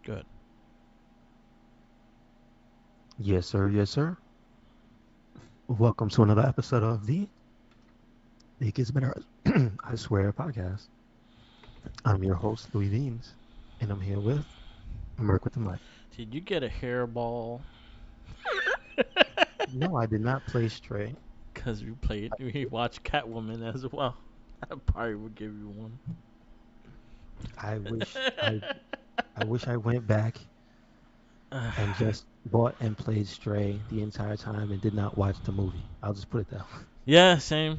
Good. Yes, sir. Yes, sir. Welcome to another episode of the It Gets Better, I Swear podcast. I'm your host, Louis Deans, and I'm here with Merc with the mic. Did you get a hairball? No, I did not play straight. Because we watched Catwoman as well. I probably would give you one. I wish I wish I went back and just bought and played Stray the entire time and did not watch the movie. I'll just put it that way. Yeah, same.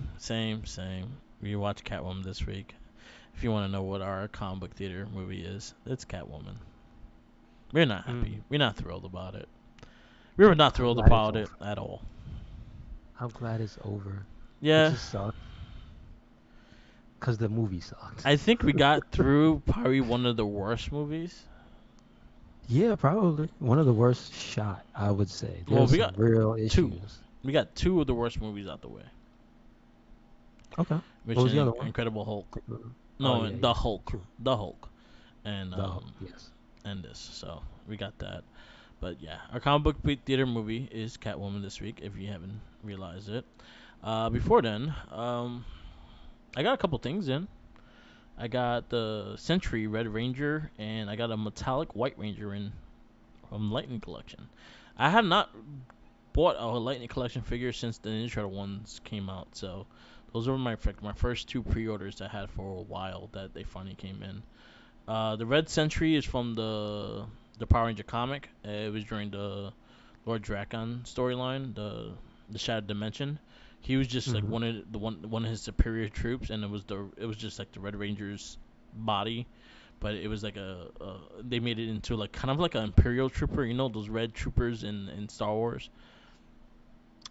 We watched Catwoman this week. If you want to know what our comic book theater movie is, it's Catwoman. We're not happy. Mm, We're not thrilled about it. We were not I'm thrilled glad it's about it over. at all. I'm glad it's over. It Yeah, just sucked because the movie sucked. I think we got through probably one of the worst movies. Yeah, probably one of the worst shot, I would say. Well, There's some real two. issues. We got two of the worst movies out the way, Okay. What which was the is other one? Incredible Hulk. Oh No, yeah, yeah. True. The Hulk, and The Hulk, yes. this. So we got that. But yeah, our comic book theater movie is Catwoman this week. If you haven't realized it, before then, I got a couple things in. I got the Sentry Red Ranger, and I got a metallic White Ranger in from Lightning Collection. I have not bought a Lightning Collection figure since the Ninja Turtle ones came out, so those were my first two pre-orders I had for a while that they finally came in. The Red Sentry is from the Power Ranger comic. It was during the Lord Drakon storyline, the Shattered Dimension. He was just like Hmm. one of his superior troops, and it was just like the Red Ranger's body, but it was like they made it into like kind of like an Imperial trooper. You know those red troopers in Star Wars.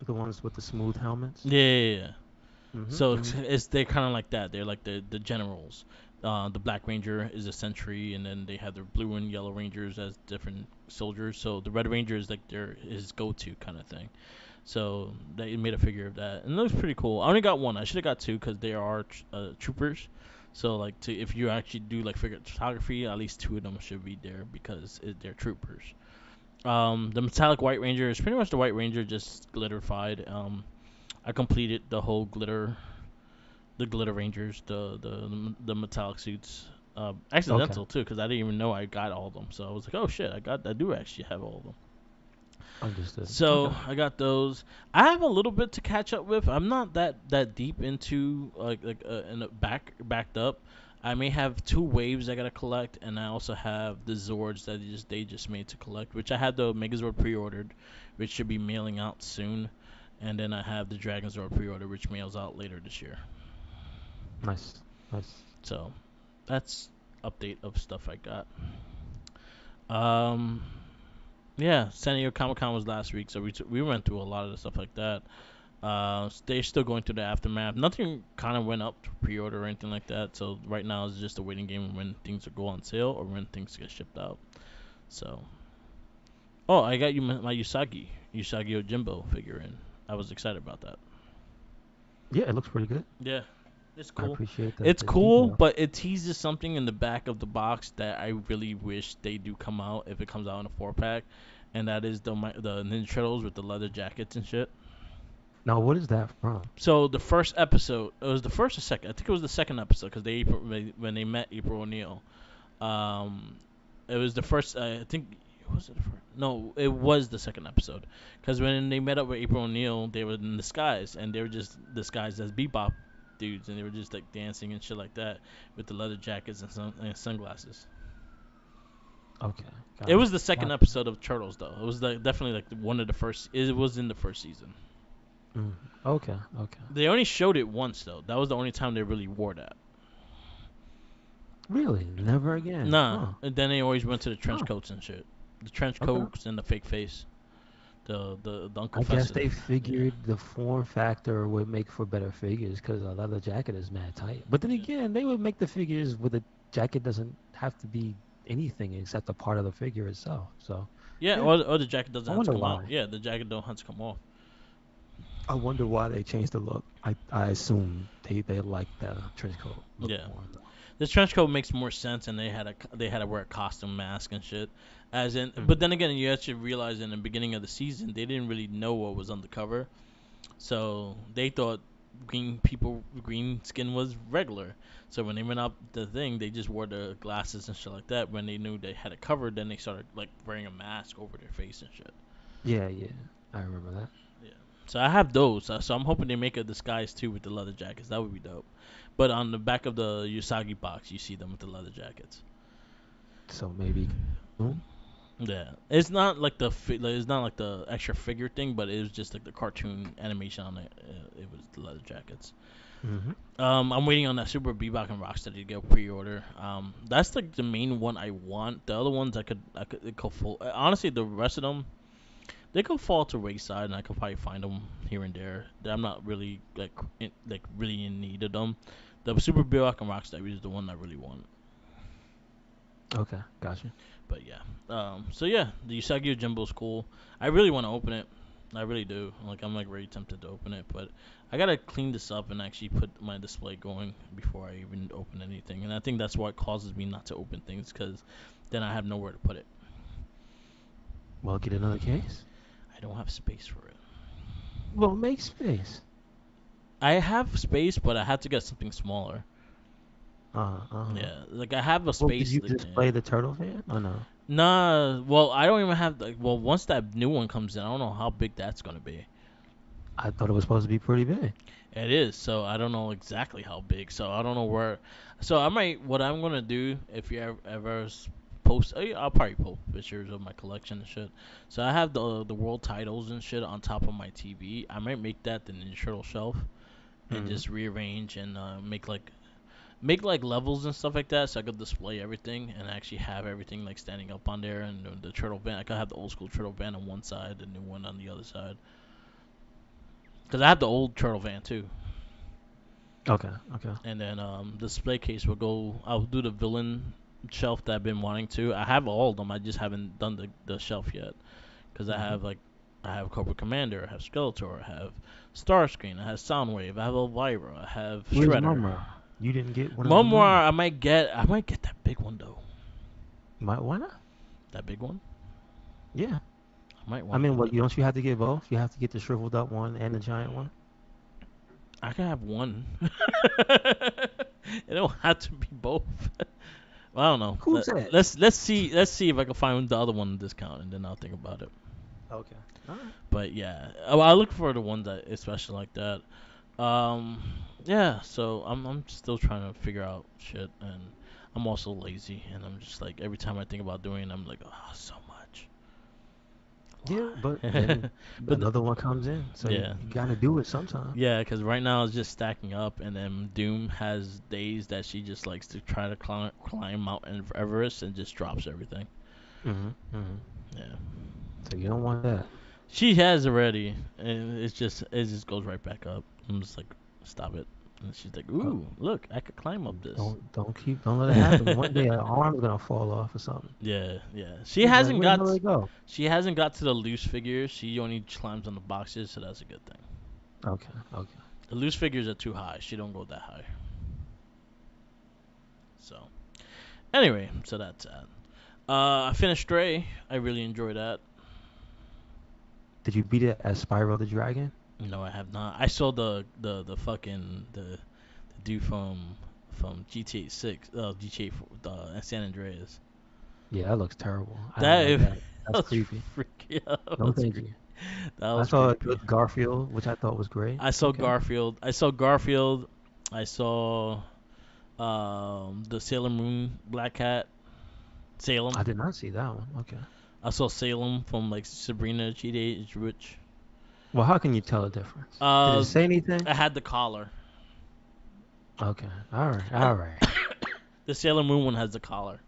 The ones with the smooth helmets. Yeah. Hmm. So Hmm. they're kind of like that. They're like the generals. The Black Ranger is a sentry, and then they have their Blue and Yellow Rangers as different soldiers. So the Red Ranger is like their his go-to kind of thing. So they made a figure of that, and it looks pretty cool. I only got one. I should have got two because they are troopers. So like if you actually do like figure photography, at least two of them should be there because they're troopers. The metallic White Ranger is pretty much the White Ranger just glitterified. I completed the glitter rangers, the metallic suits. Okay. Accidental too, because I didn't even know I got all of them. So I was like, oh shit, I do actually have all of them. Understood. So Okay. I got those. I have a little bit to catch up with. I'm not that deep into and backed up. I may have two waves I gotta collect, and I also have the Zords that they just made to collect, which I had the Megazord pre-ordered, which should be mailing out soon, and then I have the Dragon Zord pre-order, which mails out later this year. Nice. Nice. So that's update of stuff I got. Um, yeah, San Diego Comic Con was last week, so we went through a lot of the stuff like that. They're still going through the aftermath. Nothing kind of went up to pre-order or anything like that. So right now it's just a waiting game when things go on sale or when things get shipped out. So, oh, I got you my Usagi Ojimbo figure in. I was excited about that. Yeah, it looks pretty good. Yeah, it's I cool. appreciate It's the cool, detail. but it teases something in the back of the box that I really wish they do come out if it comes out in a 4 pack, and that is the Ninja Turtles with the leather jackets and shit. Now, what is that from? So the first episode, it was the first or second. I think it was the second episode because when they met April O'Neil. Um, it was the first. I think was it the first? No, it was the second episode because when they met up with April O'Neil, they were in disguise and they were just disguised as bebop dudes and they were just like dancing and shit like that with the leather jackets and sunglasses. Okay, It got it. was the second Got episode of Turtles though. It was definitely like one of the first. It was in the first season. it. Okay, okay. They only showed it once though. That was the only time they really wore that. Really? Never again. Nah, Huh. and then they always went to the trench Huh. coats and shit. The trench Okay. coats and the fake face. The Uncle I guess Fester. they Yeah. figured the form factor would make for better figures because a leather jacket is mad tight. But then Yeah. again, they would make the figures where the jacket doesn't have to be anything except a part of the figure itself. So, Yeah, yeah, or the jacket I doesn't have to wonder come off. why. Yeah, the jacket don't have to come off. I wonder why they changed the look. I assume they like the trench coat look Yeah. more. This trench coat makes more sense, and they had to wear a costume mask and shit. As in, but Mm-hmm. then again, you actually realize in the beginning of the season they didn't really know what was on the cover, so they thought green skin was regular. So when they went up the thing, they just wore the glasses and shit like that. When they knew they had it covered, then they started like wearing a mask over their face and shit. Yeah, yeah. I remember that. Yeah. So I have those. So I'm hoping they make a disguise too with the leather jackets. That would be dope. But on the back of the Usagi box, you see them with the leather jackets. So maybe. Hmm? Yeah, it's not like it's not like the extra figure thing, but it was just like the cartoon animation on it. It was the leather jackets. Mm-hmm. I'm waiting on that Super Bebop and Rocksteady to get pre-order. That's like the main one I want. The other ones it could fall. Honestly, the rest of them they could fall to wayside, and I could probably find them here and there. I'm not really really in need of them. The Super Bebop and Rocksteady is the one I really want. Okay, gotcha. But yeah. So yeah, the Usagi Jimbo is cool. I really want to open it. I really do. Like I'm like very tempted to open it, but I gotta clean this up and actually put my display going before I even open anything. And I think that's what causes me not to open things because then I have nowhere to put it. Well, get another case. I don't have space for it. Well, make space. I have space, but I have to get something smaller. Uh-huh. Yeah, like I have a Well, did space. you Like, just yeah. play the turtle fan? Oh no. Nah, well I don't even have like. Well, once that new one comes in, I don't know how big that's gonna be. I thought it was supposed to be pretty big. It is, so I don't know exactly how big. So I don't know where. So I might. What I'm gonna do if you ever post, I'll probably post pictures of my collection and shit. So I have the world titles and shit on top of my TV. I might make that the Ninja Turtle shelf and Mm-hmm. just rearrange and make like levels and stuff like that, so I could display everything and actually have everything like standing up on there. And the turtle band, I could have the old school turtle band on one side, the new one on the other side. Cause I have the old turtle van too. Okay, okay. And then the display case will go. I'll do the villain shelf that I've been wanting to. I have all of them. I just haven't done the shelf yet because Mm-hmm. I have Cobra Commander, I have Skeletor, I have Starscream, I have Soundwave, I have Elvira, I have Where's Shredder. Mumra? You didn't get one of the One more Mumra. I might get that big one though. Why not? That big one. Yeah. I might I want to mean, get what? that. You don't you have to get both? You have to get the shriveled up one and the giant one. I can have one. It don't have to be both. Well, I don't know. Who said? Let's see if I can find the other one in discount, and then I'll think about it. Okay. All right. But yeah, I look for the ones that especially like that. Um, yeah. So I'm still trying to figure out shit, and I'm also lazy, and I'm just like every time I think about doing it, I'm like, oh, so much. Yeah, but Why? then But another one comes in, so yeah, you gotta do it sometime. yeah. Because right now it's just stacking up, and then Doom has days that she just likes to try to climb Mount Everest and just drops everything. Mm-hmm. Mm-hmm. Yeah. So you don't want that. She has already, and it just goes right back up. I'm just like, stop it. And she's like, Uh, ooh, look, I could climb up this. don't let it happen. One day an arm's gonna fall off or something. Yeah, yeah. She You'll be like, hasn't where the got hell did it go? she hasn't got to the loose figures. She only climbs on the boxes, so that's a good thing. Okay, okay. The loose figures are too high. She don't go that high. So anyway, so that's that. I finished Stray. I really enjoyed that. Did you beat it as Spyro the Dragon? No, I have not. I saw the fucking the dude from GTA 6, GTA 4, San Andreas. Yeah, that looks terrible. I don't like That that. That's was creepy. freaky. That No, was thank you. that I was saw creepy. it Garfield, which I thought was great. I saw Okay. Garfield. I saw Garfield. I saw the Sailor Moon Black Cat. Salem. I did not see that one. Okay. I saw Salem from like Sabrina Teenage Witch. Well, how can you tell the difference? Did it Uh, say anything? I had the collar. Okay. All right. I, All right. the Sailor Moon one has the collar,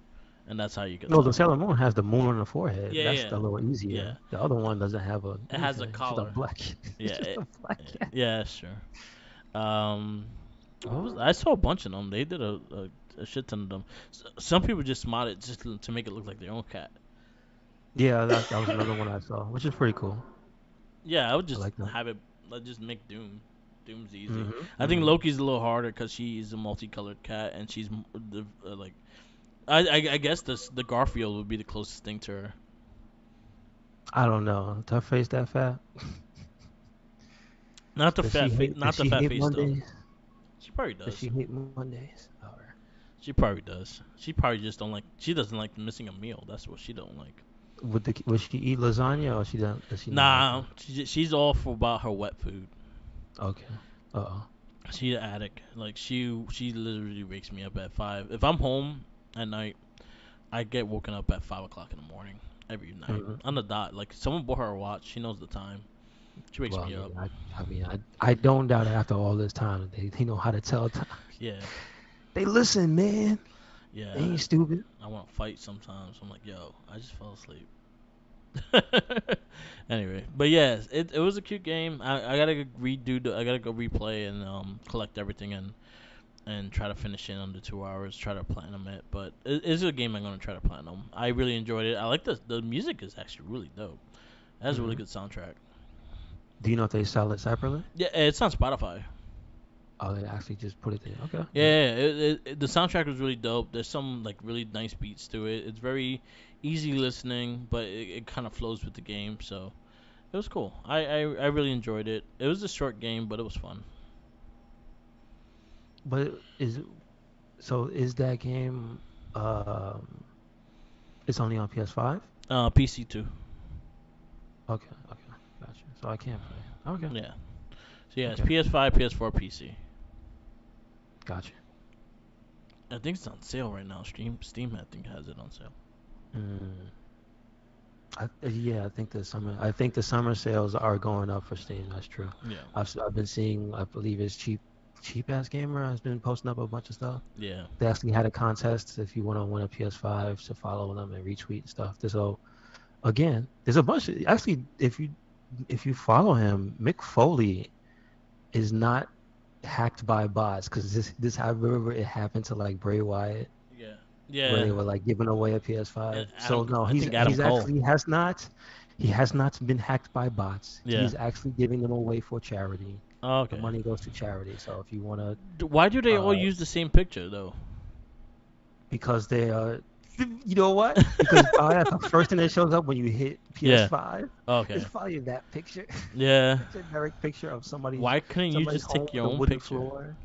and that's how you can No, the tell. Sailor Moon has the moon on the forehead. Yeah, That's yeah, a little yeah. easier. The other one doesn't have It has a anything. It's just a collar. black. It's Yeah, just a black cat. yeah, sure. Um, what was I saw a bunch of them. They did a shit ton of them. Some people just modded just to make it look like their own cat. Yeah, that was another one I saw, which is pretty cool. Yeah, I would I just like that. have it. Like just make Doom. Doom's easy. Mm-hmm. I think Mm-hmm. Loki's a little harder because she's a multicolored cat and she's like. I guess the Garfield would be the closest thing to her. I don't know. Tough face that fat? Not the Does she fat face, hate? Does not the she fat hate face though. Mondays? She probably Does does. she hate Mondays? Or She probably does. She probably just don't like. She doesn't like missing a meal. That's what she don't like. would she eat lasagna or she don't? Does she not like Nah, that? she's all for about her wet food. Okay. Uh-oh. She's an addict. Like she literally wakes me up at 5. If I'm home at night, I get woken up at 5 o'clock in the morning every night Mm-hmm. on the dot. Like someone bought her a watch. She knows the time. She wakes Well, I me mean, up. I don't doubt it after all this time. They know how to tell time. Yeah, They listen, man. They yeah. ain't stupid. I want to fight sometimes. I'm like, yo, I just fell asleep. Anyway, but yeah, it was a cute game. I gotta redo the I gotta go replay and collect everything and try to finish it under 2 hours. Try to platinum it, but it's a game I'm gonna try to platinum. I really enjoyed it. I like the music is actually really dope. It has a really Hmm. good soundtrack. Do you know if they sell it separately? Yeah, it's on Spotify. Oh, they actually just put it there. Okay. Yeah, Yeah. the soundtrack was really dope. There's some like really nice beats to it. It's very easy listening, but it kind of flows with the game. So it was cool. I really enjoyed it. It was a short game, but it was fun. But is that game um it's only on PS5? PC too. Okay, okay. Gotcha. So I can't play. Okay. Yeah. So yeah, it's Okay. PS5, PS4, PC. Gotcha. I think it's on sale right now. Steam I think has it on sale. Mm. Yeah, I think the summer sales are going up for Steam. That's true. Yeah. I've been seeing, I believe it's cheap ass gamer has been posting up a bunch of stuff. Yeah. They actually had a contest if you want to win a PS5 to follow them and retweet and stuff. So again, there's a bunch of actually if you follow him, Mick Foley is not hacked by bots because this I remember it happened to like Bray Wyatt Yeah. where they Yeah. were like giving away a And PS5. So Adam, no, I think Adam he's Cole. actually he has not been hacked by bots. Yeah. He's actually giving them away for charity. Oh, The okay. money goes to charity. So if you want to, Why do they all uh, use the same picture though? because they are, you know what? Because that's the first thing that shows up when you hit Yeah. PS5. Oh, It's okay. probably that picture, Yeah. a generic picture of Why couldn't you somebody's just home take your with a own wooden picture? floor.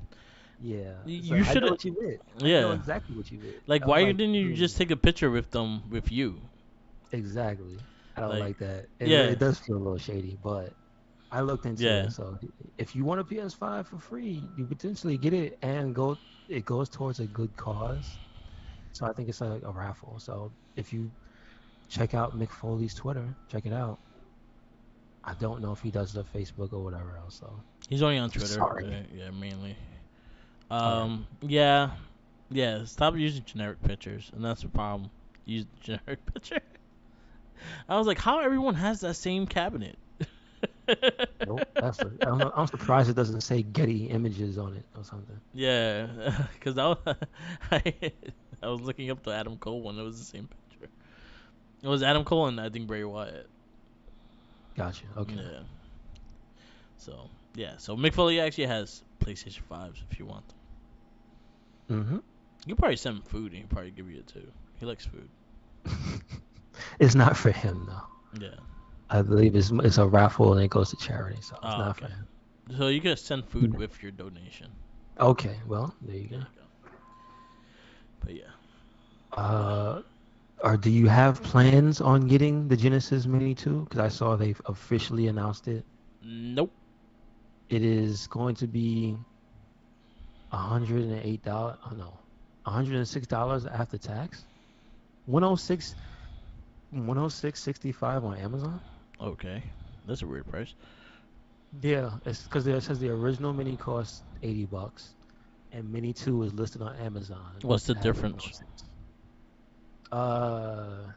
Yeah. So You I know should have. what you meant. I know Yeah. exactly what you meant. Like, I'm why like, didn't you just take a picture with them with you? exactly. I don't Like, like that. yeah, It does feel a little shady, but I looked into yeah. it. So if you want a PS5 for free, you potentially get it and it goes towards a good cause. So I think it's a raffle. So if you check out Mick Foley's Twitter, check it out. I don't know if he does the Facebook or whatever else. So He's only on Twitter. sorry. Yeah, mainly. All right. Yeah, yeah. Stop using generic pictures, and that's the problem. Use generic picture. I was like, how everyone has that same cabinet? Nope. I'm surprised it doesn't say Getty Images on it or something. Yeah, because I, I was looking up the Adam Cole one. It was the same picture. It was Adam Cole and I think Bray Wyatt. Gotcha. Okay. Yeah. So yeah. So Mick Foley actually has PlayStation 5s if you want them. Mm-hmm. You can probably send him food and he'll probably give you it too. He likes food. It's not for him though. Yeah. I believe it's a raffle and it goes to charity, so it's Oh, not for okay. him. So you can send food with your donation. Okay, well, there you There go. you go. But yeah. Uh, or do you have plans on getting the Genesis Mini 2? Because I saw they've officially announced it. Nope. It is going to be $108. Oh no, $106 after tax. 106, 106.65 on Amazon. Okay. That's a weird price. Yeah, it's because it says the original Mini costs $80, and Mini 2 is listed on Amazon What's the at difference? 106. Uh,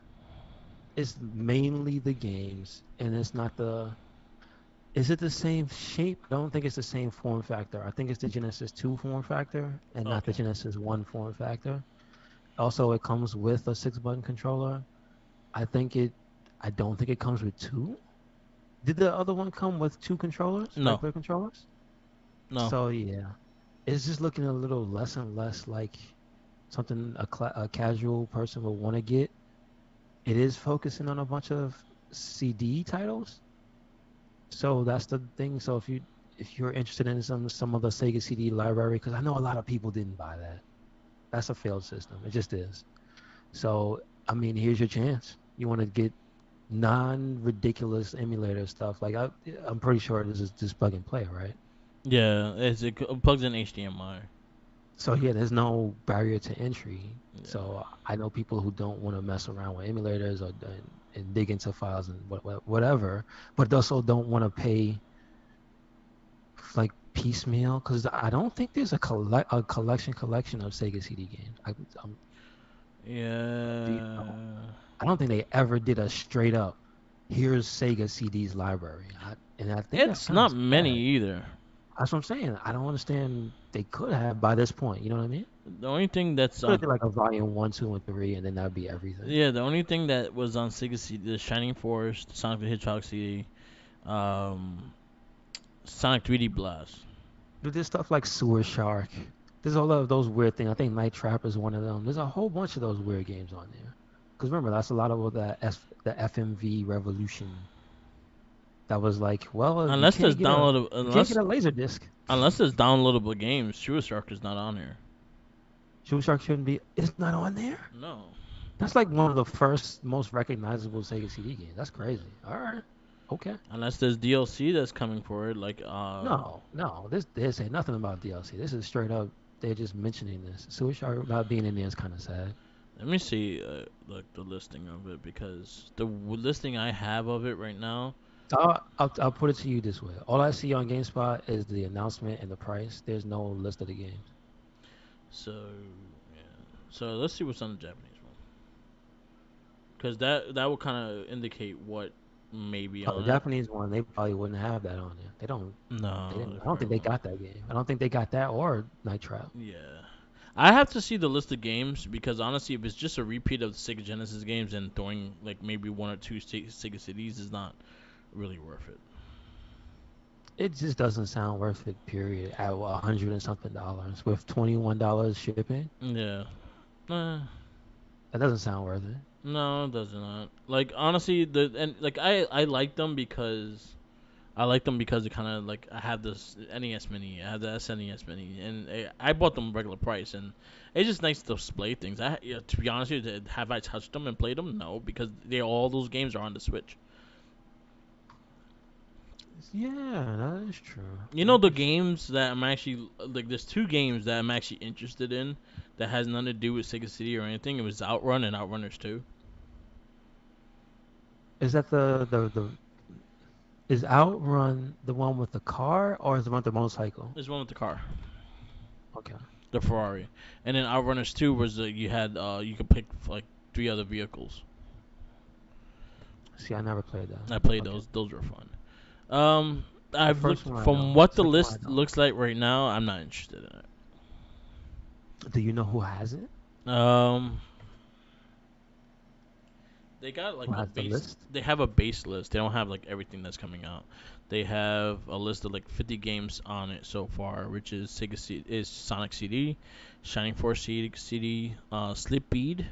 it's mainly the games, and it's not the. Is it the same shape? I don't think it's the same form factor. I think it's the Genesis 2 form factor and not the Okay. Genesis 1 form factor. Also, it comes with a 6-button controller. I think it. I don't think it comes with two. Did the other one come with two controllers, No. regular controllers? No. So yeah, it's just looking a little less and less like something a casual person would want to get. It is focusing on a bunch of CD titles. So that's the thing. So if you're interested in some of the Sega CD library, because I know a lot of people didn't buy that. That's a failed system. It just is. So I mean, here's your chance. You want to get non-ridiculous emulator stuff. I'm pretty sure this is just plug and play, right? Yeah, it plugs in HDMI. So yeah, there's no barrier to entry. Yeah. So I know people who don't want to mess around with emulators and dig into files and whatever, but also don't want to pay like piecemeal because I don't think there's a collection of Sega CD games. Do you know? Yeah. I don't think they ever did a straight up here's Sega CD's library. And I think that's It's kind of not many sad. either. That's what I'm saying. I don't understand. They could have by this point. You know what I mean? The only thing that's Could have on did like a volume one, two, and three, and then that'd be everything. yeah, the only thing that was on Sega CD, the Shining Force, the Sonic the Hedgehog CD, um, Sonic 3D Blast. But there's stuff like Sewer Shark. There's all of those weird things. I think Night Trap is one of them. There's a whole bunch of those weird games on there. Because remember, that's a lot of what the FMV revolution. That was like, well, Unless there's downloadable, you can't get unless a laser disc. unless there's downloadable games, Shooter Shark is not on here. Sewer Shark shouldn't be. It's not on there. No, That's like one of the first most recognizable Sega CD games. That's crazy. All right, okay. unless there's DLC that's coming for it, like No. This ain't nothing about DLC. This is straight up. They're just mentioning this. Sewer Shark not being in there is kind of sad. let me see, like the listing of it because the listing I have of it right now. I'll put it to you this way. All I see on GameSpot is the announcement and the price. There's no list of the games. So yeah, so let's see what's on the Japanese one because that will kind of indicate what may be Oh, the on it. Japanese one, they probably wouldn't have that on there. They don't. They No, didn't. they I don't think probably they won't. got that game. I don't think they got that or Night Trap. Yeah. I have to see the list of games because honestly, if it's just a repeat of the Sega Genesis games and throwing like maybe one or two Sega CDs is not really worth it. It just doesn't sound worth it. Period. At $100 and something with $21 shipping, Yeah. that doesn't sound worth it. No, it does not. Like honestly, the and like I like them because I like them because it kind of like I have this NES Mini, I have the SNES Mini, and I bought them regular price, and it's just nice to display things. To be honest with you, have I touched them and played them? No, because they all those games are on the Switch. Yeah, that is true. You know That the is true. games that I'm actually like. There's two games that I'm actually interested in that has nothing to do with Sega City or anything. It was Outrun and Outrunners 2. Is that the is Outrun the one with the car or is the one with the motorcycle? There's one with the car, Okay. the Ferrari, and then Outrunners 2 was you had you could pick like three other vehicles. See, I never played that. I played Okay. those. Those were fun. Um, The I've first looked one I from know. what the Second one I list don't. looks like right now. I'm not interested in Do you know who has it? it. They got Who like a has the base. list? They have a base list. They don't have like everything that's coming out. They have a list of like 50 games on it so far, which is is Sonic CD, Shining Force CD, Slip Bead,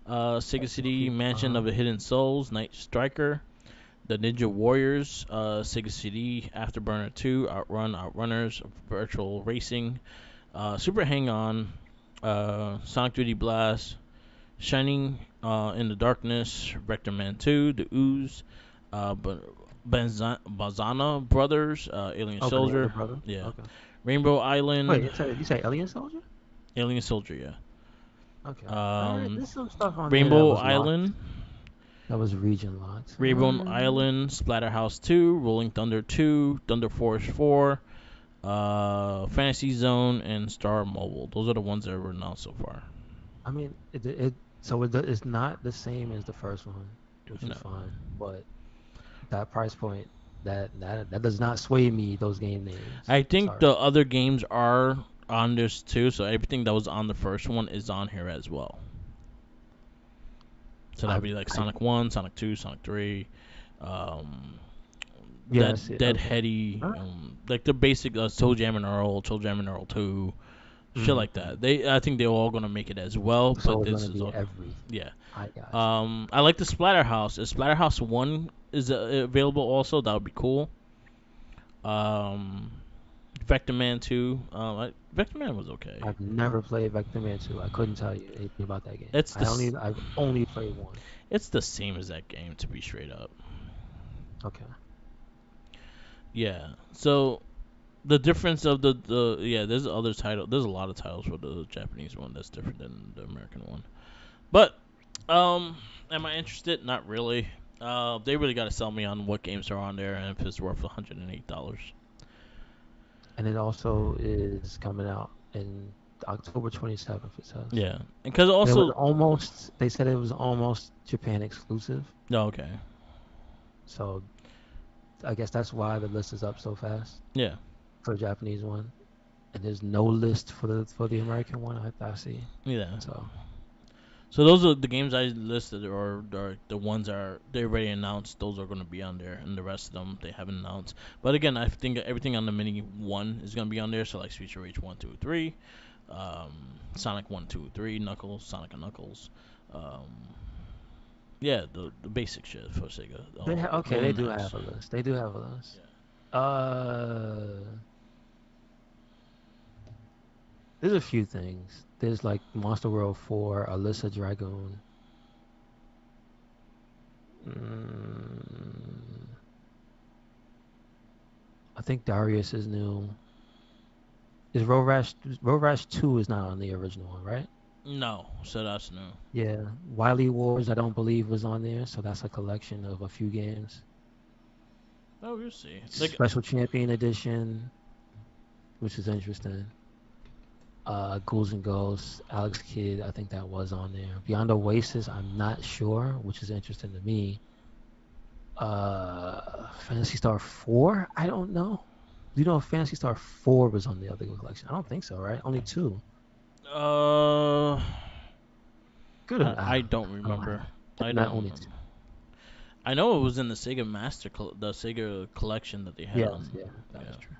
Sega CD, Okay. Mansion of the Hidden Souls, Night Striker, the Ninja Warriors, Sega CD, Afterburner 2, Outrun, Outrunners, Virtual Racing, Super Hang On, Sonic 3D Blast, Shining in the Darkness, Vector Man 2, The Ooze, but Bazana Brothers, Alien Okay, the younger Soldier, brother. yeah, Okay. Rainbow Wait, Island, you say Alien Soldier? Alien Soldier, Okay. yeah. All right. There's some stuff on there that Rainbow was locked. Island, That was region locked. Rainbow Island, Splatterhouse 2, Rolling Thunder 2, Thunder Force 4, Fantasy Zone, and Star Mobile. Those are the ones that were announced so far. I mean, it's not the same as the first one, which No. is fine. But that price point, that does not sway me. Those game names. I think Sorry. the other games are on this too, so everything that was on the first one is on here as well. So I that'd be like I Sonic 1, Sonic 2, Sonic 3, um, Yeah, I see. Okay. Deadheady, All right. like the basic Toe Jam and Earl, Toe Jam and Earl 2, shit like Mm-hmm. that. I think they're all gonna make it as well, So but it's this gonna is be all, everything. yeah. I got you. I like the Splatterhouse. If Splatterhouse 1 is available also, that would be cool. Um, Vector Man 2. Vector Man was okay. I've never played Vector Man 2. I couldn't tell you anything about that game. It's I've only played one. it's the same as that game, to be straight up. Okay. Yeah. So the difference of the yeah, there's other title. There's a lot of titles for the Japanese one that's different than the American one. But am I interested? Not really. They really got to sell me on what games are on there and if it's worth $108. And it also is coming out in October 27th, it says. Yeah, because And it was also almost, they said it was almost Japan exclusive. no, okay, So I guess that's why the list is up so fast yeah, for the Japanese one. And there's no list for the American one, I see. yeah. So, So those are the games I listed, or the ones are they already announced. Those are going to be on there, and the rest of them they haven't announced. But again, I think everything on the mini one is going to be on there. So like Streets of Rage 1, 2, 3, Sonic 1, 2, 3, Knuckles, Sonic and Knuckles, um, yeah, the basic shit for Sega. okay, they Golden do Axe. have a list. They do have a list. Yeah. Uh, there's a few things. There's like Monster World 4, Alyssa Dragoon. Mm, I think Darius is new. Is Road Rash 2 is not on the original one, right? No, so that's new. Yeah. Wily Wars, I don't believe was on there, so that's a collection of a few games. Oh, we'll see. Like, Special Champion Edition, which is interesting. Ghouls and Ghosts, Alex Kidd, I think that was on there. Beyond Oasis, I'm not sure, which is interesting to me. Fantasy Star 4, I don't know. Do you know if Fantasy Star 4 was on the other collection? I don't think so, right? Only two. uh, Good or I not? don't I don't remember. know. I Not don't only remember. two. I know it was in the Sega the Sega collection that they had Yes, on. yeah, that is Yeah. true.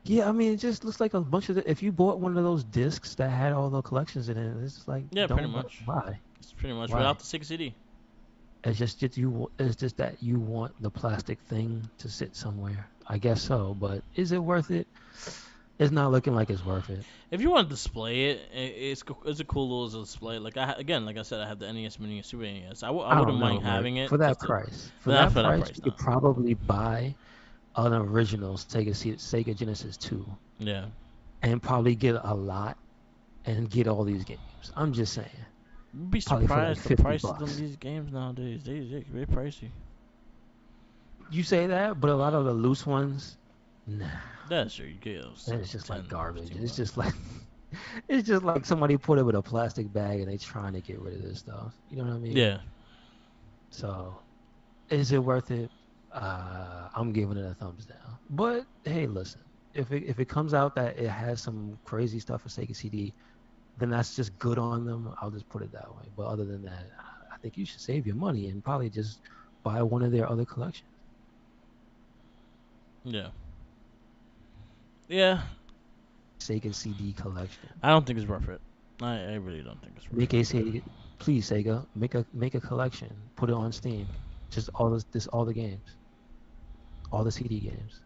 Yeah, I mean, it just looks like a bunch of if you bought one of those discs that had all the collections in it, it's just like, Yeah, pretty don't much. why? It's pretty much Why? without the Sega CD. It's just that you want the plastic thing to sit somewhere. I guess so, but is it worth it? It's not looking like it's worth it. If you want to display it, it's a cool little display. Like again, like I said, I have the NES Mini and Super NES. I I wouldn't don't know, mind like having it for that just to, price. For not that for that price, price you could now. probably buy an original Sega Genesis 2 Yeah. and probably get a lot and get all these games. I'm just saying, You'd be probably for like surprised the 50 prices on bucks. these games nowadays. They're pricey. You say that, but a lot of the loose ones, nah, That's true. You get those it's just 10, like garbage. 15 It's bucks. just like it's just like somebody put it with a plastic bag and they trying to get rid of this stuff. You know what I mean? Yeah. So, is it worth it? I'm giving it a thumbs down. But hey, listen, if it comes out that it has some crazy stuff for Sega CD, then that's just good on them. I'll just put it that way. But other than that, I think you should save your money and probably just buy one of their other collections. Yeah. Yeah. Sega CD collection. I don't think it's worth it. I really don't think it's worth Make it. a Sega, please Sega, make a collection. Put it on Steam. Just all the games, all the CD games.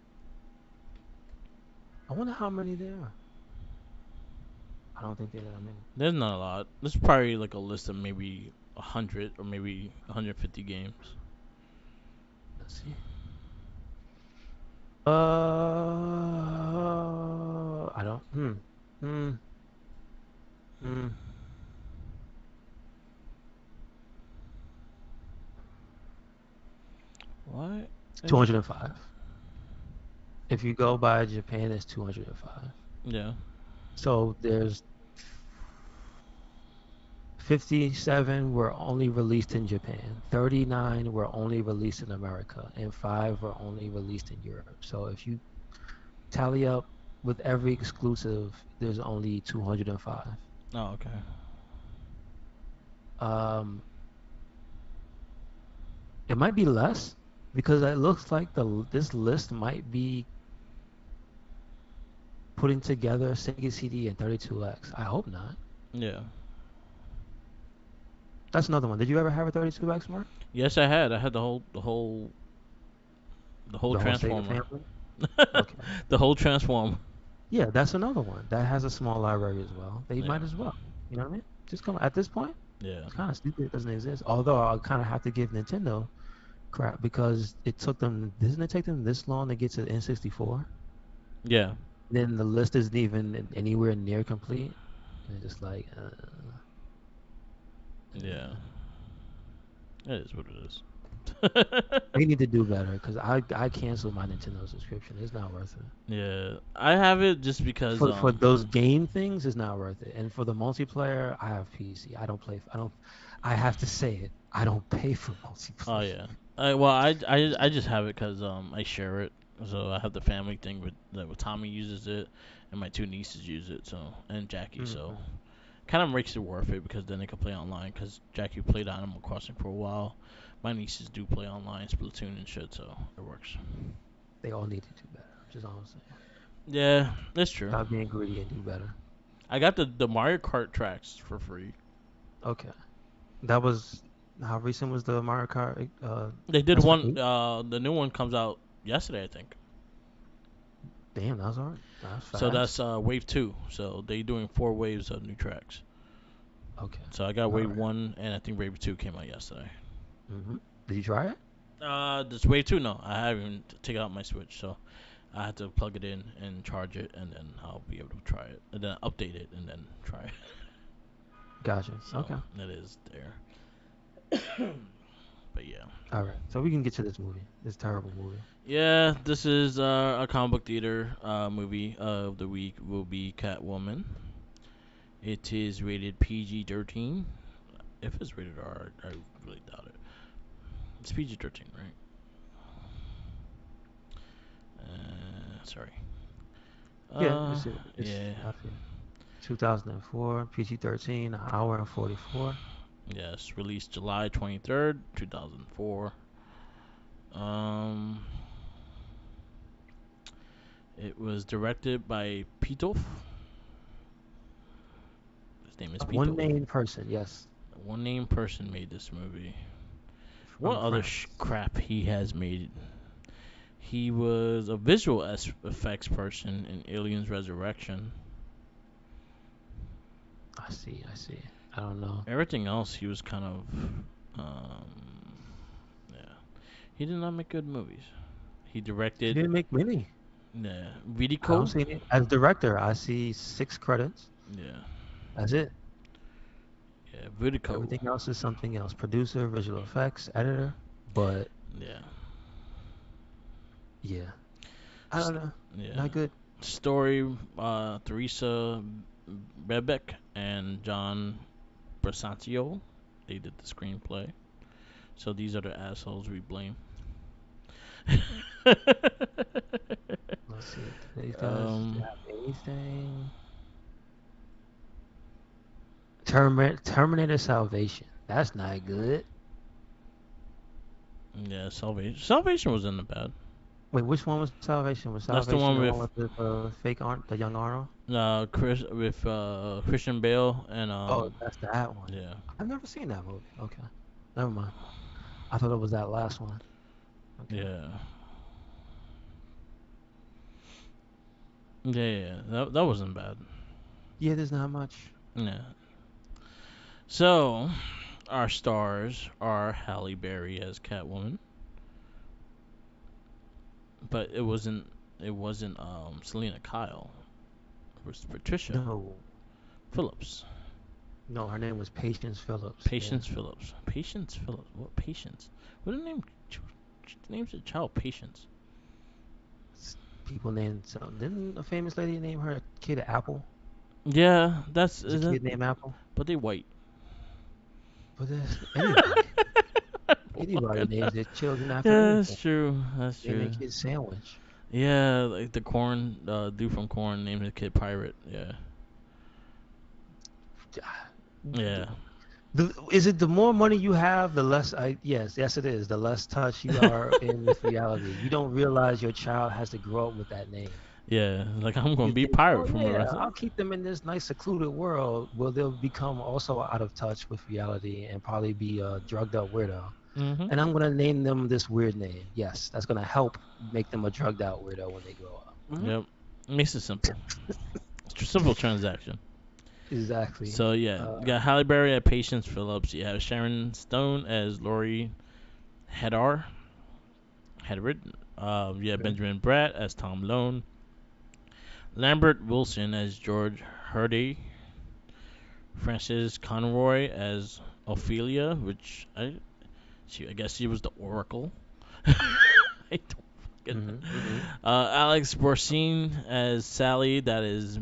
I wonder how many there are. I don't think there are that many. There's not a lot. There's probably like a list of maybe 100 or maybe 150 games. Let's see. I don't. Hmm. Hmm. What? 205. If you go by Japan, it's 205. Yeah. So there's 57 were only released in Japan, 39 were only released in America, and 5 were only released in Europe. So if you tally up with every exclusive, there's only 205. Oh, okay. Um, it might be less. because it looks like this list might be putting together Sega CD and 32X. I hope not. Yeah. That's another one. Did you ever have a 32X, Mark? Yes, I had. I had the whole The whole Sega transformer. family? Okay. The whole transformer. Yeah, that's another one that has a small library as well. They Yeah. might as well. You know what I mean? Just come at this point. Yeah. It's kind of stupid it doesn't exist. Although I kind of have to give Nintendo crap because it took them. Doesn't it take them this long to get to N64? Yeah. Then the list isn't even anywhere near complete. And it's just like, Yeah. It is what it is. they need to do better because I canceled my Nintendo subscription. It's not worth it. Yeah. I have it just because For those game things, it's not worth it. And for the multiplayer, I have PC. I don't play. I don't. I have to say it. I don't pay for Oh multiplayer. yeah. I just have it because I share it. So I have the family thing with Tommy uses it, and my two nieces use it. So and Jackie. So Mm-hmm. kind of makes it worth it because then they can play online. Because Jackie played Animal Crossing for a while. My nieces do play online, Splatoon and shit. So it works. They all need to do better. Just all I'm saying. Yeah, that's true. Stop being greedy and do better. I got the Mario Kart tracks for free. Okay. That was how recent was the Mario Kart? They did That's for one. eight. The new one comes out yesterday, I think. Damn, that was alright. That's So fast. that's wave two. So they doing 4 waves of new tracks. Okay. So I got All wave right. one, and I think wave two came out yesterday. Mm-hmm. Did you try it? This wave two, no, I haven't taken out my Switch, so I have to plug it in and charge it, and then I'll be able to try it, and then update it, and then try it. Gotcha. So Okay. it is there. But yeah, All right. So we can get to this movie. This terrible movie. yeah. This is a comic book theater movie of the week will be Catwoman. It is rated PG-13. If it's rated R, I really doubt it. It's PG-13, right? Sorry. Yeah, Uh, it's yeah. I feel 2004, PG-13, an hour and 44. Yes, released July 23rd, 2004. Um, it was directed by Pitof. His name is One Pitof. main person, yes, One name person made this movie. What from other France. crap he has made? He was a visual effects person in Aliens Resurrection. I see, I see. I don't know. Everything else, he was kind of, um, yeah. He did not make good movies. He He directed, didn't make many. yeah, I don't Vidico. see any. As director, I see 6 credits. Yeah, That's it. yeah, Vidico. Everything else is something else. Producer, visual effects, editor. But Yeah, yeah, I S- don't know. yeah. Not good. Story, Teresa Rebeck and John Brasantio. They did the screenplay. So these are the assholes we blame. Let's see. These guys um, have anything? Terminator Salvation. That's not good. yeah, Salvation wasn't that bad. Wait, which one was Salvation? Was That's the Salvation one the one with with the fake Arnold, the young Arnold? Chris with Christian Bale and Oh, that's that one. yeah, I've never seen that movie. Okay, never mind. I thought it was that last one. Okay. yeah, yeah. That wasn't bad. Yeah, there's not much. Yeah. So our stars are Halle Berry as Catwoman, but it wasn't Selena Kyle. It was Patricia No, Phillips. no, her name was Patience Phillips. Yeah, Patience Phillips. Patience Phillips. What Patience? What the name? Names the child Patience. people named some. Didn't a famous lady name her kid Apple? Yeah, that's There's a is that. kid named Apple. But they white. But there's anybody. Anybody Fucking hell. names their children after Yeah, anything. that's true. That's Name their true. kid Sandwich. Yeah, like the corn dude from Corn named his kid Pirate. Yeah. Yeah. Is it the more money you have, the less yes it is. The less touch you are in with reality. You don't realize your child has to grow up with that name. Yeah, like I'm gonna You be a think, pirate oh from the yeah, rest of I'll keep them in this nice secluded world. Well, they'll become also out of touch with reality and probably be a drugged up weirdo. Mm-hmm. And I'm gonna name them this weird name. Yes, that's gonna help make them a drugged out weirdo when they grow up. Yep. Makes it simple. It's a simple transaction. Exactly. So yeah, you got Halle Berry as Patience Phillips. You have Sharon Stone as Laurie Hedar. Hedrid. You have Okay. Benjamin Bratt as Tom Lone. Lambert Wilson as George Hurdy. Frances Conroy as Ophelia, which I guess she was the Oracle. I don't get that. Mm-hmm. Alex Borstein as Sally. That is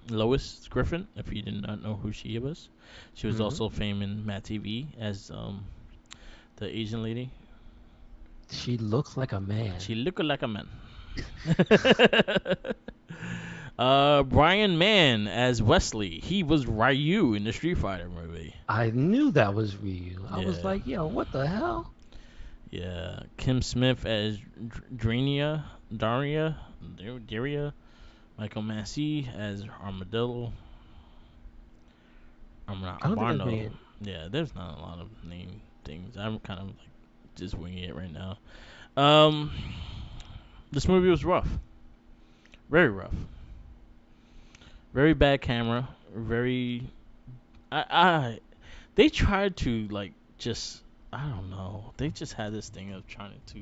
Lois Griffin. If you did not know who she was, she was Mm-hmm. also famed in Matt TV as the Asian lady. She looks like a man. She looked like a man. Brian Mann as Wesley. He was Ryu in the Street Fighter movie. I knew that was Ryu. I was Yeah. like, yo, what the hell? Yeah, Kim Smith as Daria, Michael Massey as Armadillo, I'm not I don't think that's Armando. me. Yeah, there's not a lot of name things. I'm kind of like just winging it right now. Um, this movie was rough, very rough, very bad camera, very. I they tried to like just I don't know. They just had this thing of trying to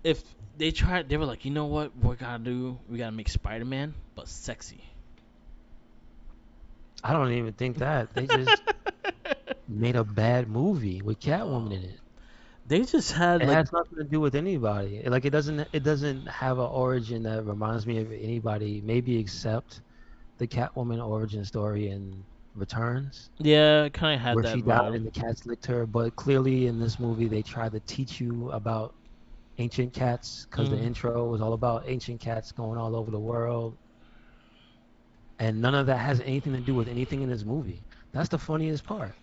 if they were like, you know what we gotta do? We gotta make Spider-Man, but sexy. I don't even think that. They just made a bad movie with Catwoman No, in it. they just had It like, has nothing to do with anybody. Like it doesn't have an origin that reminds me of anybody, maybe except the Catwoman origin story in Returns, yeah, kind of had where that she died vibe. and the cats licked her. But clearly in this movie they tried to teach you about ancient cats because the Mm. intro was all about ancient cats going all over the world, and none of that has anything to do with anything in this movie. That's the funniest part.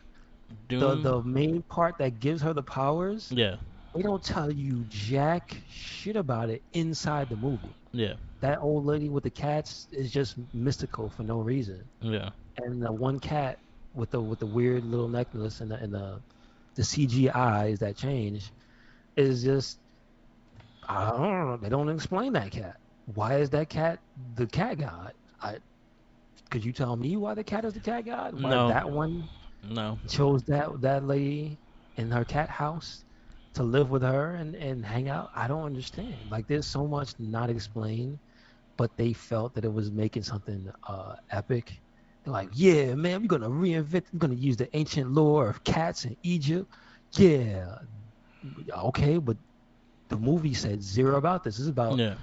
The Doom. the main part that gives her the powers, Yeah, they don't tell you jack shit about it inside the movie. yeah, That old lady with the cats is just mystical for no reason. yeah, And the one cat with the weird little necklace and the CG eyes that change is just I don't know. They don't explain that cat. Why is that cat the cat god? I Could you tell me why the cat is the cat god? Why no, that one no, chose that lady in her cat house to live with her and hang out? I don't understand. Like there's so much not explained, but they felt that it was making something epic. They're like, yeah, man, we're gonna use the ancient lore of cats in Egypt. Yeah, okay, but the movie said zero about this. This is about yeah,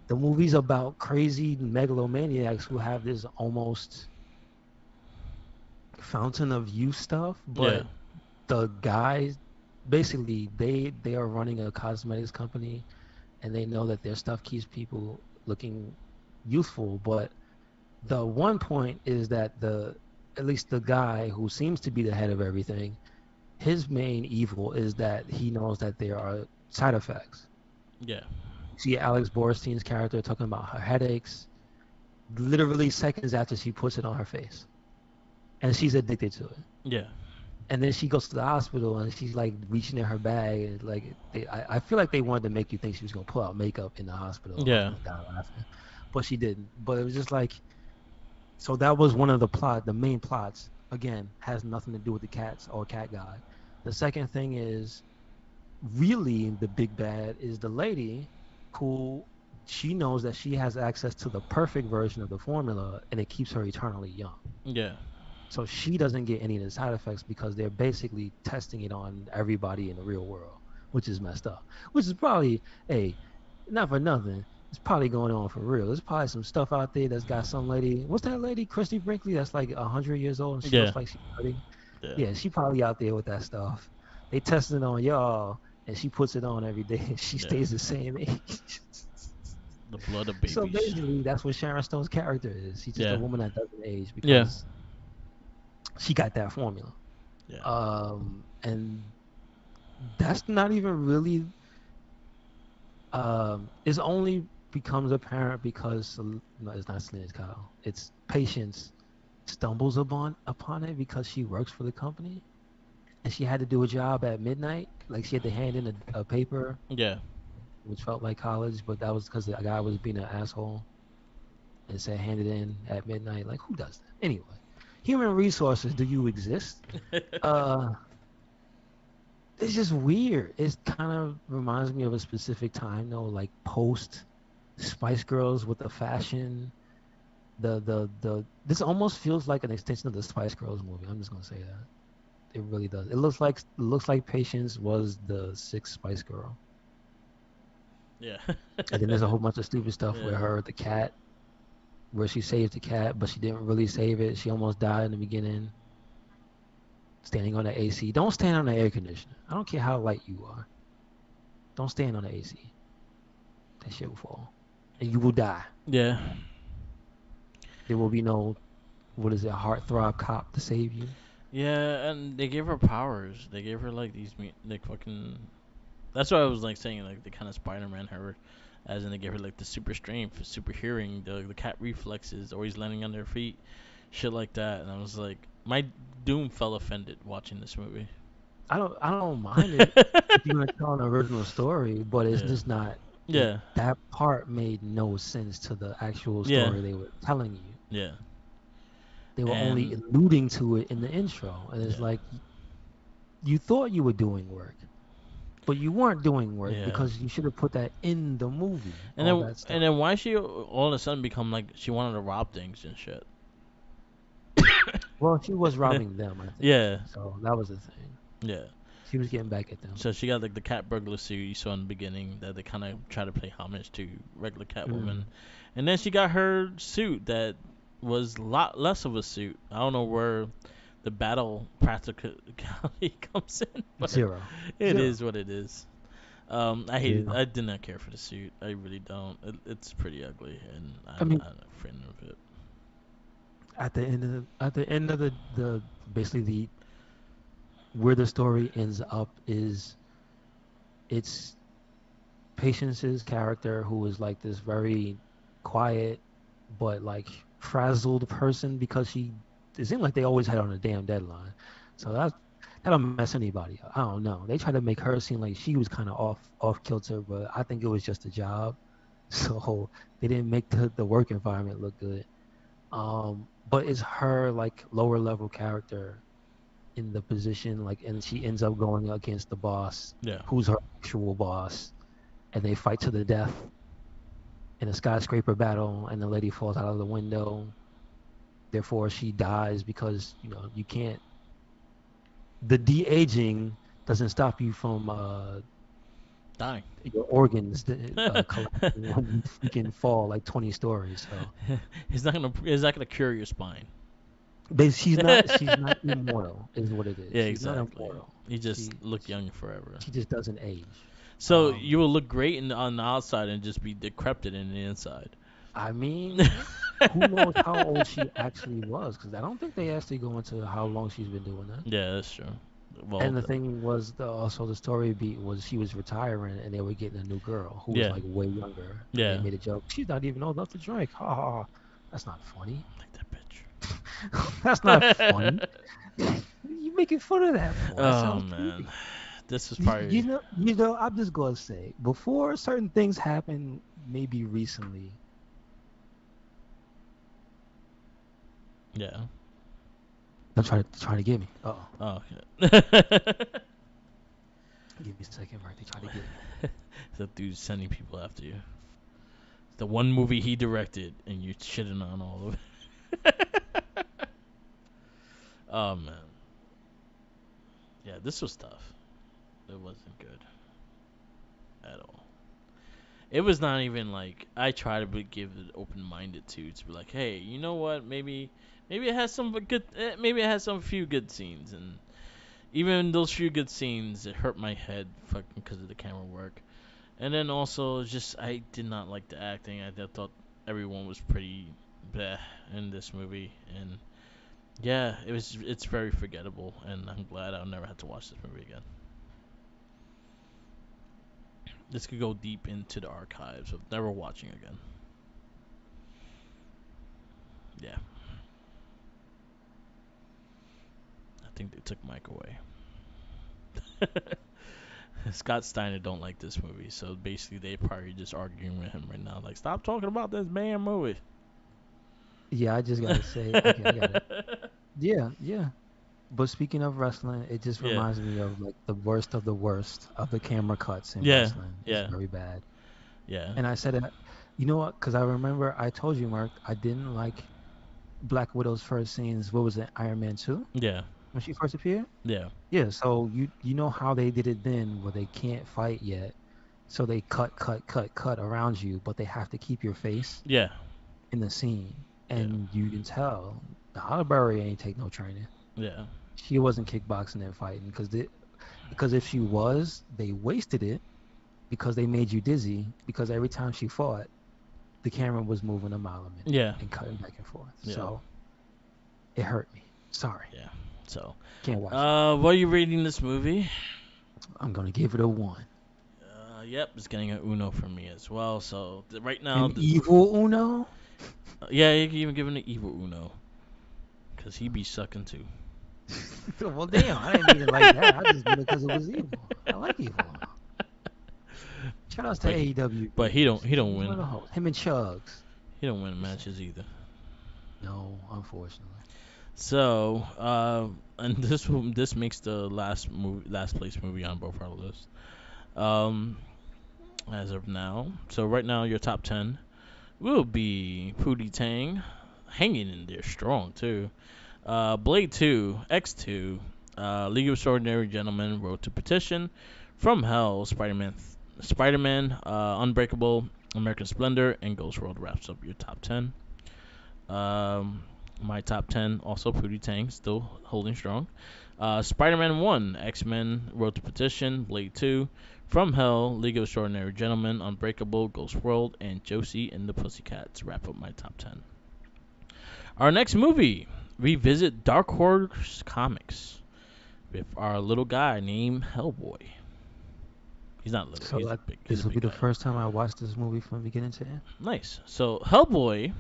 the movie's about crazy megalomaniacs who have this almost fountain of youth stuff, yeah, but the guys basically they are running a cosmetics company and they know that their stuff keeps people looking youthful, but the one point is that the at least the guy who seems to be the head of everything, his main evil is that he knows that there are side effects. yeah, See Alex Borstein's character talking about her headaches literally seconds after she puts it on her face, and she's addicted to it. yeah, And then she goes to the hospital and she's like reaching in her bag and like I feel like they wanted to make you think she was gonna pull out makeup in the hospital. I was yeah, gonna die laughing, but she didn't. But it was just like so that was one of the main plots. Again, has nothing to do with the cats or cat god. The second thing is really the big bad is the lady who she knows that she has access to the perfect version of the formula and it keeps her eternally young. yeah, So she doesn't get any of the side effects because they're basically testing it on everybody in the real world, which is messed up. Which is probably, hey, not for nothing. It's probably going on for real. There's probably some stuff out there that's got some lady. What's that lady, Christy Brinkley? That's like 100 years old and she yeah, looks like she's 30. yeah, Yeah, she probably out there with that stuff. They testing it on y'all, and she puts it on every day, and she yeah. stays the same age. The blood of So babies. basically, that's what Sharon Stone's character is. She's just a Yeah, woman that doesn't age yeah, because She got that formula. Yeah. And that's not even really it only becomes apparent because no, it's not Selena Kyle. It's Patience stumbles upon it because she works for the company and she had to do a job at midnight. Like she had to hand in a paper, Yeah. which felt like college, but that was because the guy was being an asshole and said hand it in at midnight. Like who does that? Anyway, human resources, do you exist? Uh, it's just weird. It kind of reminds me of a specific time though, like post Spice Girls with the fashion. The this almost feels like an extension of the Spice Girls movie. I'm just gonna say that. It really does. It looks like Patience was the sixth Spice Girl. Yeah. And then there's a whole bunch of stupid stuff with Yeah. her, the cat, where she saved the cat, but she didn't really save it. She almost died in the beginning, standing on the AC. Don't stand on the air conditioner. I don't care how light you are. Don't stand on the AC. That shit will fall. And you will die. Yeah. There will be no, what is it, heartthrob cop to save you. Yeah, and they gave her powers. They gave her like these like fucking. That's what I was like saying, like they kind of Spider-Man her, as in they gave her like the super strength, super hearing, the cat reflexes, always landing on their feet, shit like that. And I was like, my Doom fell offended watching this movie. I don't mind it if you're gonna tell an original story, but it's Yeah. just not it Yeah. that part made no sense to the actual Yeah. story they were telling you. Yeah. They were only And alluding to it in the intro. And it's yeah. like you thought you were doing work, but you weren't doing work Yeah. because you should have put that in the movie, And all then that and stuff. then why she all of a sudden become like she wanted to rob things and shit. Well, she was robbing them, I think. Yeah. So that was the thing. Yeah. She was getting back at them. So she got like the cat burglar suit you saw in the beginning that they kind of try to pay homage to regular Catwoman, Mm. and then she got her suit that was a lot less of a suit. I don't know where the battle practicality comes in, but Zero. it Zero. is what it is. I hated. Zero. I did not care for the suit. I really don't. It's pretty ugly, and I I'm mean, not a fan of it. at the end of the basically the where the story ends up is it's Patience's character who is like this very quiet but like frazzled person because she it seemed like they always had on a damn deadline. So that'll mess anybody up. I don't know. They try to make her seem like she was kind of off kilter, but I think it was just a job. So they didn't make the work environment look good. But it's her like lower level character in the position like and she ends up going against the boss Yeah. who's her actual boss and they fight to the death in a skyscraper battle and the lady falls out of the window, therefore she dies because you can't the de-aging doesn't stop you from Dying. your organs collapsing when you can fall like 20 stories. So It's not gonna. It's not gonna cure your spine. she's not immortal is what it is. Yeah, She's not exactly. immortal. You just she look young forever. she just doesn't age. So um you will look great on the outside and just be decrepit in the inside. I mean, who knows how old she actually was? Because I don't think they actually go into how long she's been doing that. Yeah, that's true. Well, And the thing was, also the story beat was she was retiring and they were getting a new girl who was yeah, like way younger. And they yeah. made a joke. She's not even old enough to drink. Ha ha ha. That's not funny. Like that That's not funny. bitch. You making fun of that for? That Oh sounds man, creepy. this is You probably know, you know. I'm just gonna say before certain things happen, maybe recently. yeah. They're trying to get me. Oh, Oh, okay. give me a second, right? They try to get me. That dude's sending people after you. The one movie he directed, and you're shitting on all of it. Oh man, yeah, this was tough. It wasn't good at all. It was not even like I try to give it open minded to be like, hey, you know what? Maybe it has some good. Maybe it has some few good scenes, and even those few good scenes, it hurt my head fucking because of the camera work. And then also, just I did not like the acting. I thought everyone was pretty bleh in this movie, and Yeah, it's very forgettable, and I'm glad I'll never have to watch this movie again. This could go deep into the archives of never watching again. Yeah, I think they took Mike away. Scott Steiner don't like this movie, so basically they probably just arguing with him right now, like stop talking about this damn movie. Yeah, I just gotta say, okay, I got it. Yeah, yeah. But speaking of wrestling, it just Yeah, reminds me of like the worst of the camera cuts in yeah, wrestling. It's yeah, very bad. yeah, And I said it, you know what? Because I remember I told you, Mark, I didn't like Black Widow's first scenes. What was it, Iron Man 2, yeah, when she first appeared? yeah, Yeah. So you know how they did it then, where they can't fight yet, so they cut around you, but they have to keep your face yeah, in the scene, yeah, and you can tell Halle Berry ain't take no training. yeah, She wasn't kickboxing and fighting because if she was, they wasted it because they made you dizzy because every time she fought, the camera was moving a mile a minute yeah, and cutting back and forth. yeah, So it hurt me. Sorry, yeah. So, can't watch that. what are you rating this movie? I'm gonna give it a 1. Yep, it's getting an Uno from me as well. So right now, An evil Uno? yeah, you can even give it an evil Uno, cause he be sucking too. Well, damn, I didn't even like that. I just did it because it was evil. I like evil Uno. Shout outs to But AEW. but he don't One of win. the hosts. Him and Chugs. He don't win matches either. No, unfortunately. So and this makes the last place movie on both our lists. Um, as of now, so right now your top 10 will be Pootie Tang, hanging in there strong too. Blade 2, X2, League of Extraordinary Gentlemen, Road to Petition, From Hell, Spider-Man, Unbreakable, American Splendor, and Ghost World wraps up your top 10. Um, my top 10 also Pootie Tang, still holding strong. Spider-Man 1, X-Men, Road to Petition, Blade 2, From Hell, League of Extraordinary Gentlemen, Unbreakable, Ghost World, and Josie and the Pussycats wrap up my top 10. Our next movie, revisit Dark Horse Comics with our little guy named Hellboy. He's not little. So He's a that big. He's this a will be big the guy. first time I watched this movie from beginning to end. Nice. So Hellboy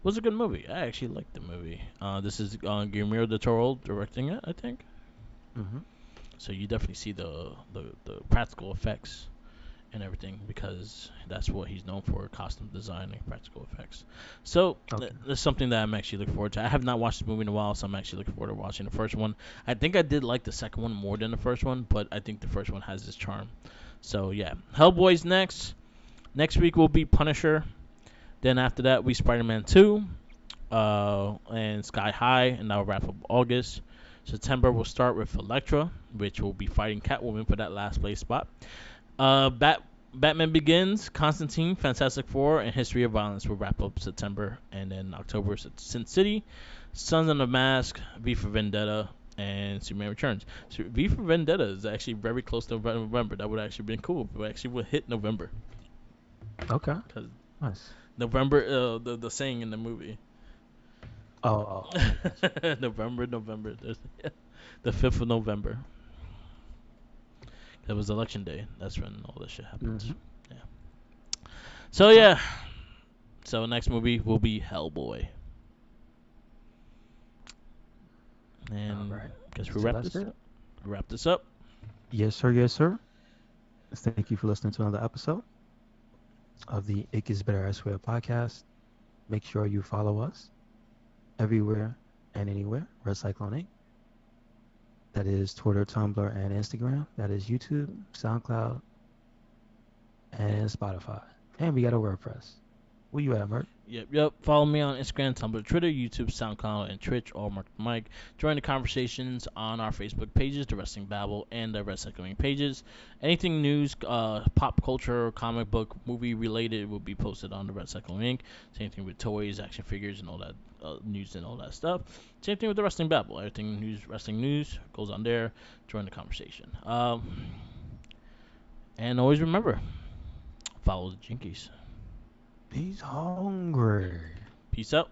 was a good movie. I actually liked the movie. This is Guillermo del Toro directing it, I think. Mm-hmm. So you definitely see the practical effects and everything because that's what he's known for: costume design and practical effects. So Okay. that's something that I'm actually looking forward to. I have not watched the movie in a while, so I'm actually looking forward to watching the first one. I think I did like the second one more than the first one, but I think the first one has its charm. So yeah, Hellboy's next. Next week will be Punisher. Then after that, we Spider-Man 2, and Sky High, and that'll wrap up August. September will start with Elektra, which will be fighting Catwoman for that last place spot. Batman Begins, Constantine, Fantastic Four, and History of Violence will wrap up September, and then October Sin City, Sons of the Mask, V for Vendetta, and Superman Returns. So V for Vendetta is actually very close to November. That would actually been cool if it actually would hit November, Okay. because Nice. November, the saying in the movie. I got you. November. The 5th of November. That was election day. That's when all this shit happens. Mm-hmm. Yeah. So yeah. So next movie will be Hellboy. All And right. guess we So wrap that's this it. up. Wrap this up. Yes, sir. Yes, sir. Thank you for listening to another episode of the It Gets Better Elsewhere podcast. Make sure you follow us everywhere and anywhere. Red Cyclone Inc. That is Twitter, Tumblr, and Instagram. That is YouTube, SoundCloud, and Spotify. And we got a WordPress. Where you at, Mert? Yep. Follow me on Instagram, Tumblr, Twitter, YouTube, SoundCloud, and Twitch, all Mark the Mike. Join the conversations on our Facebook pages, the Wrestling Babble, and the Red Cycling pages. Anything news, pop culture, comic book, movie related will be posted on the Red Cycling Inc. Same thing with toys, action figures, and all that news and all that stuff. Same thing with the Wrestling Babble. Everything news, wrestling news goes on there. Join the conversation. And always remember, follow the Jinkies. He's hungry. Peace out.